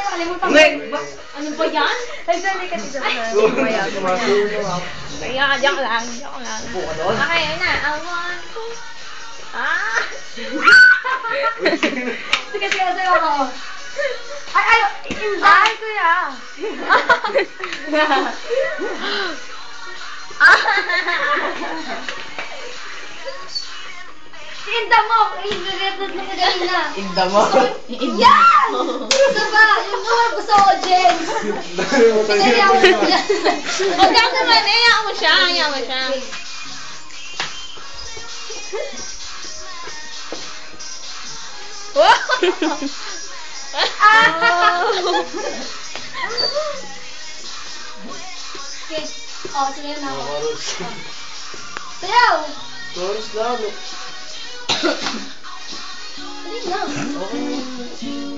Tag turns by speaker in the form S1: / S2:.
S1: Kalimutan ko.
S2: Ano ba yan?
S3: Nagdali ka dito.
S2: Kaya, joke lang. Okay, yun na. I want to...
S3: Sige, sayo ako. Ay, kuya. Inda mo! Inda na.
S1: Inda mo.
S3: Yan! Gusto ba? Yung naman gusto ko, James. Kaya ako na.
S2: Huwag ka naman, hayaan mo siya. Hayaan mo siya.
S3: Okay. Oh, sige na ako. Sayaw!
S1: Chorus lang.
S3: Dali lang.
S1: Okay.